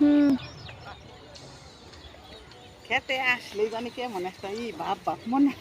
হুম। খেতে আসলেই জানি কেমন একটা বাপ বাপ মনে।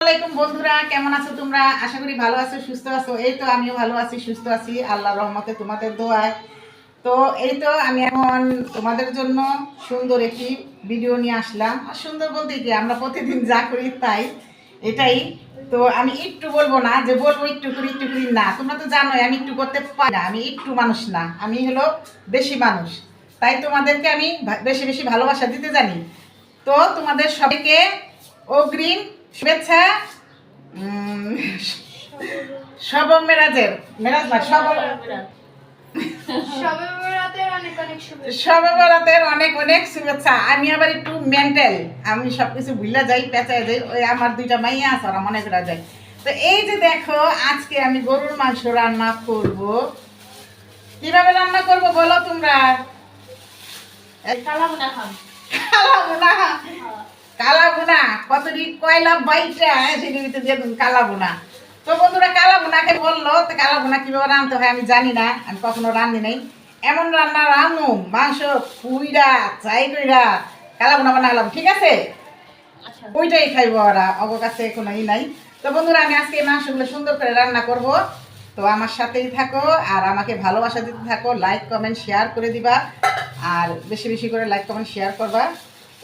আসসালামাইকুম বন্ধুরা, কেমন আছো তোমরা? আশা করি ভালো আছো, সুস্থ আছো। এই তো আমিও ভালো আছি, সুস্থ আছি আল্লাহর রহমতে, তোমাদের দোয়ায়। তো এই তো আমি এখন তোমাদের জন্য সুন্দর একটি ভিডিও নিয়ে আসলাম। আর সুন্দর বলতে কি, আমরা প্রতিদিন যা করি তাই, এটাই। তো আমি একটু বলবো না যে বলবো একটু করি না, তোমরা তো জানোই আমি একটু করতে পারি না। আমি একটু মানুষ না, আমি হলো বেশি মানুষ। তাই তোমাদেরকে আমি বেশি বেশি ভালোবাসা দিতে জানি। তো তোমাদের সবাইকে অগ্রিম শুভেচ্ছা। শব মেরাজের মেরাজ না শব শবে বরাতের অনেক অনেক শুভেচ্ছা। আমি আবার একটু মেন্টাল, আমি সবকিছু ভুলে যাই, পেঁচায় যাই। ওই আমার দুইটা মাইয়া আছে, ওরা মনে করা যায়। তো এই যে দেখো, আজকে আমি গরুর মাংস রান্না করব। কিভাবে রান্না করব বলো তোমরা? কালা বোনা, কালা বোনা কতটি কয়লা বাইটা সেটির ভিতরে দিয়ে দিন কালা বোনা। তো বন্ধুরা, কালা বোনাকে বললো, তো কালা বোনা কিভাবে রান্নতে হয় আমি জানি না, আমি কখনো রান্ধি নাই। এমন রান্না রান্নু, মাংস কুইরা চাই কইরা কালা বোনা বানালাম, ঠিক আছে? ওইটাই খাইবো ওরা, অগর কাছে কোনো নাই। তো বন্ধুরা, আমি আজকে এই মাংসগুলো সুন্দর করে রান্না করব। তো আমার সাথেই থাকো আর আমাকে ভালোবাসা দিতে থাকো, লাইক কমেন্ট শেয়ার করে দিবা। আর বেশি বেশি করে লাইক কমেন্ট শেয়ার করবা,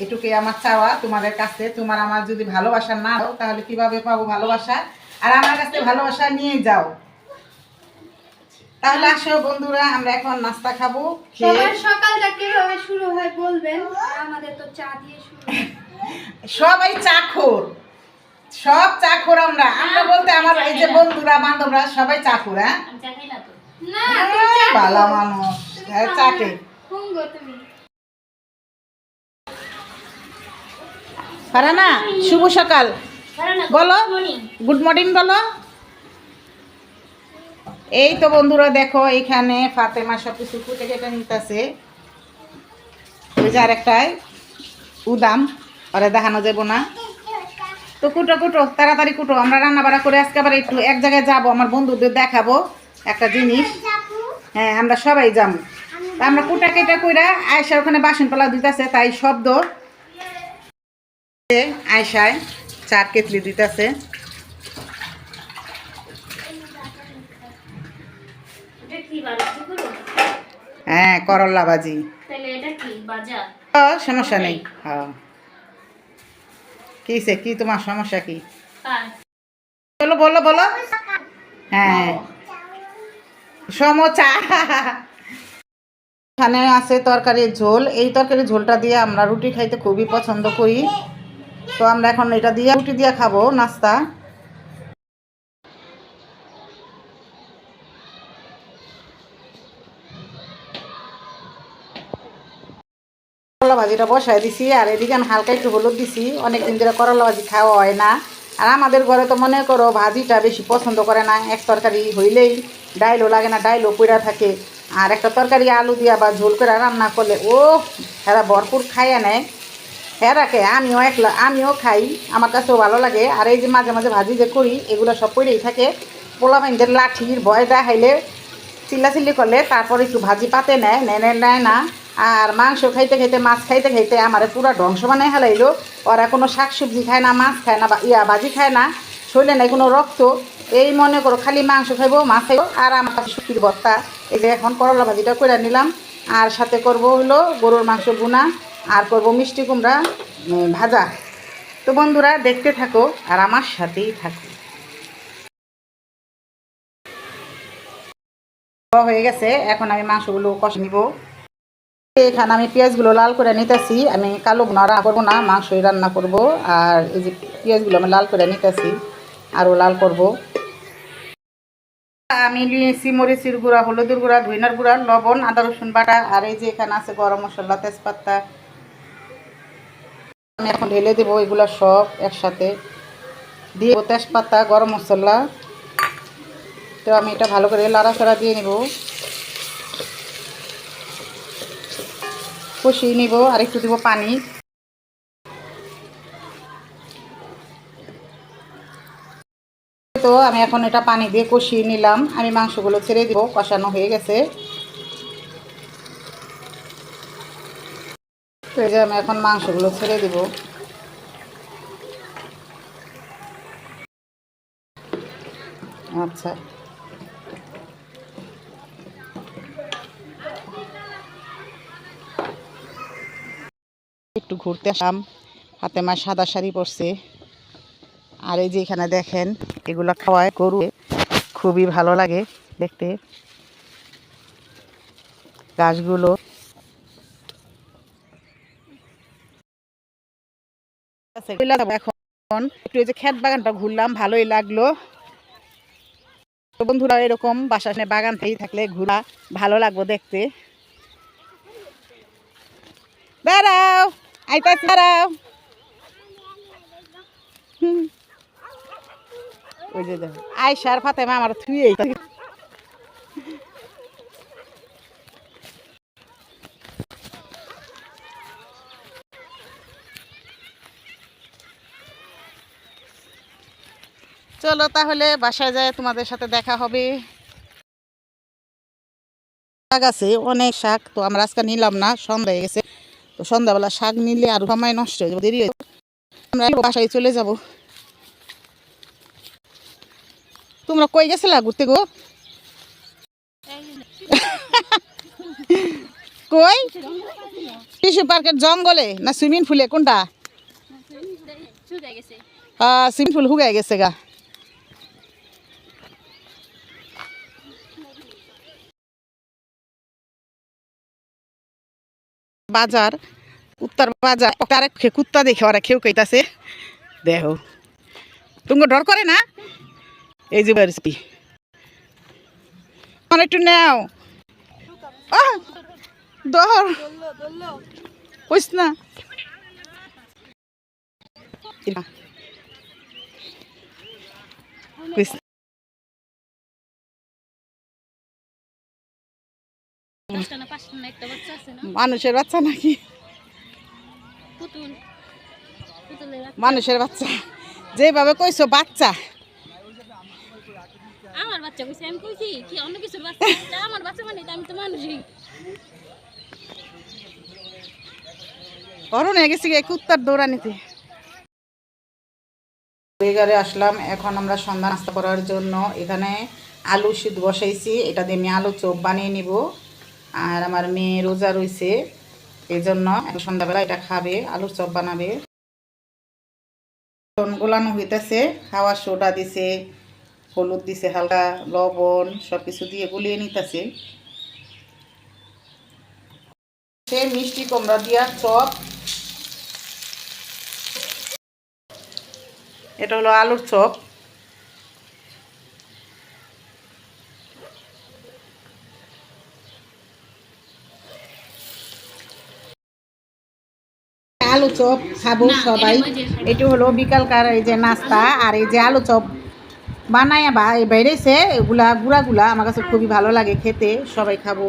এটুকুই আমার চাওয়া তোমাদের কাছে। তোমার আমার যদি ভালোবাসা না দাও তাহলে কিভাবে পাবো ভালোবাসা? আর আমার কাছে ভালোবাসা নিয়ে যাও। তাহলে আসো বন্ধুরা, আমরা এখন নাস্তা খাবো। সকালটা কিভাবে শুরু হয় বলবেন? আমাদের তো চা দিয়ে শুরু। সবাই চাখোর, সব চাখোর। আমরা আমরা বলতে আমার এই যে বন্ধুরা বান্ধবরা সবাই চাখোর। হ্যাঁ, ভালো মানুষ চাকে। ফারানা, শুভ সকাল বলো, গুড মর্নিং বলো। এই তো বন্ধুরা দেখো, এখানে ফাতেমা সব কিছু কুটে কেটে নিতেছে। ওই যে আরেকটাই উদাম, ওরা দেখানো যাবো না। তো কুটো কুটো, তাড়াতাড়ি কুটো, আমরা রান্না বাড়া করে আজকে আবার একটু এক জায়গায় যাবো, আমার বন্ধুদের দেখাবো একটা জিনিস। হ্যাঁ, আমরা সবাই যাবো। আমরা কুটা কেটে কইরা আয়সা ওখানে বাসন পালা দিতেছে, তাই শব্দ। আয়সায় চা কেটলি দিতেছে। হ্যাঁ, করল্লা ভাজি। সমস্যা নেই। হ্যাঁ, কিসে কি তোমার সমস্যা কি? বলো বলো বলো। হ্যাঁ, সমচা। এখানে আছে তরকারির ঝোল। এই তরকারির ঝোলটা দিয়ে আমরা রুটি খাইতে খুবই পছন্দ করি। তো আমরা এখন এটা দিয়ে রুটি দিয়ে খাবো নাস্তা। করলা ভাজিটা বসাই দিছি, আর এদিকে আমি হালকা একটু হলুদ দিছি। অনেকদিন ধরে করলা ভাজি খাওয়া হয় না। আর আমাদের ঘরে তো মনে করো ভাজিটা বেশি পছন্দ করে না। এক তরকারি হইলেই ডাইলও লাগে না, ডাইলও পইড়া থাকে। আর একটা তরকারি আলু দিয়া বা ঝোল করে রান্না করলে ও এরা ভরপুর খাইয়া নেয়। এরাকে আমিও খাই, আমার কাছেও ভালো লাগে। আর এই যে মাঝে মাঝে ভাজি যে করি, এগুলো সব পড়েই থাকে। পোলা বাইনদের লাঠির ভয় দেখাইলে, চিল্লাচিল্লি করলে তারপর একটু ভাজি পাতে নেয় না। আর মাংস খাইতে খাইতে, মাছ খাইতে খাইতে আমার পুরো ধ্বংস বানায় হেলাইলো। ওরা কোনো শাকসবজি খায় না, মাছ খায় না, বা ভাজি খায় না, শরীরে নাই কোনো রক্ত। এই মনে করো খালি মাংস খাইবো, মাছ খাইবো। আর আমার কাছে শুকির ভর্তা। এই যে এখন করলা ভাজিটা করে নিলাম, আর সাথে করব হলো গরুর মাংস ভুনা, আর করব মিষ্টি কুমড়া ভাজা। তো বন্ধুরা দেখতে থাকো আর আমার সাথেই থাকো। হয়ে গেছে, এখন আমি মাংসগুলো কষে নিব। এখানে আমি পেঁয়াজগুলো লাল করে নিতেছি। আমি কালো ভুনা রান্না করবো না, মাংসই রান্না করব। আর এই যে পেঁয়াজগুলো আমি লাল করে নিতেছি, আরও লাল করব। আমি নিয়েছি মরিচের গুঁড়া, হলুদের গুঁড়া, ধইনার গুঁড়া, লবণ, আদা রসুন বাটা। আর এই যে এখানে আছে গরম মশলা, তেজপাতা। আমি এখন ঢেলে দেবো এগুলো সব একসাথে। দিয়ে তেজপাতা গরম মশলা। তো আমি এটা ভালো করে লাড়াচাড়া দিয়ে নেব, কষিয়ে নিব। আর একটু দিব পানি। তো আমি এখন এটা পানি দিয়ে কষিয়ে নিলাম। আমি মাংসগুলো ছেড়ে দিব, কষানো হয়ে গেছে। তো এই যে আমি এখন মাংসগুলো ছেড়ে দিব। আচ্ছা, একটু ঘুরতে আসলাম। হাতে মা সাদা শাড়ি পরছে। আর এই যে এখানে দেখেন, এগুলো খাওয়ায় গরু, খুবই ভালো লাগে দেখতে গাছগুলো। এখন একটু এই যে ক্ষেত বাগানটা ঘুরলাম, ভালোই লাগলো। তো বন্ধুরা, এরকম বাসার সামনে বাগান থাকলে ঘোরা ভালো লাগবে দেখতে। বেড়াও, আইতাছি, বেড়াও। ওই যে দেখো আয়সার ফাতেমা আমার থুয়েই। চলো তাহলে বাসায় যায়, তোমাদের সাথে দেখা হবে। শাক আছে, অনেক শাক। তো আমরা আজকে নিলাম না, সন্ধ্যা হয়ে গেছে। তো সন্ধ্যাবেলা শাক নিলে আর সময় নষ্ট হয়ে যাবে, দেরি হয়ে যাবে। আমরা বাসায় চলে যাব। তোমরা কই গেছিলা ঘুরতে গো? কই? টিস্যু পার্কের জঙ্গলে না সুইমিং পুলে? কোনটা? সুইমিং পুল হুগাই গেছে গা। বাজার, কুত্তার বাজার। আরেক কুত্তা দেখে ওরা খেউ কইতাছে, দেখো তুমি ডর করে না? এই যে বাড়ি আমার একটু নেও, ধর কইস না। মানুষের বাচ্চা নাকি? মানুষের বাচ্চা যেভাবে কইছো বাচ্চা। আমার বাচ্চা কইছে, আমি কইছি কি অন্য কিছুর বাচ্চা? এটা আমার বাচ্চা, মানে আমি তো মানুষই। অরুণ হয়ে গেছি কুত্তার দৌড়ানিতে। বেগারে আসলাম এখন আমরা সন্ধ্যা নাস্তা করার জন্য। এখানে আলু সিদ্ধ বসাইছি, এটা দিয়ে আমি আলু চপ বানিয়ে নিব। আর আমার মেয়ে রোজা রইছে, এই জন্য সন্ধ্যাবেলা এটা খাবে, আলুর চপ বানাবে। গোলানো হইতেছে, খাওয়ার সোডা দিছে, হলুদ দিছে, হালকা লবণ সব কিছু দিয়ে গুলিয়ে নিতেছে। সে মিষ্টি কুমড়া দিয়া চপ। এটা হলো আলুর চপ। আলু চপ খাবো সবাই। এটি হলো বিকালকার এই যে নাস্তা। আর এই যে আলু চপ বানাইয়া বাইরেছে, এগুলা গুঁড়াগুলা আমার কাছে খুবই ভালো লাগে খেতে, সবাই খাবো।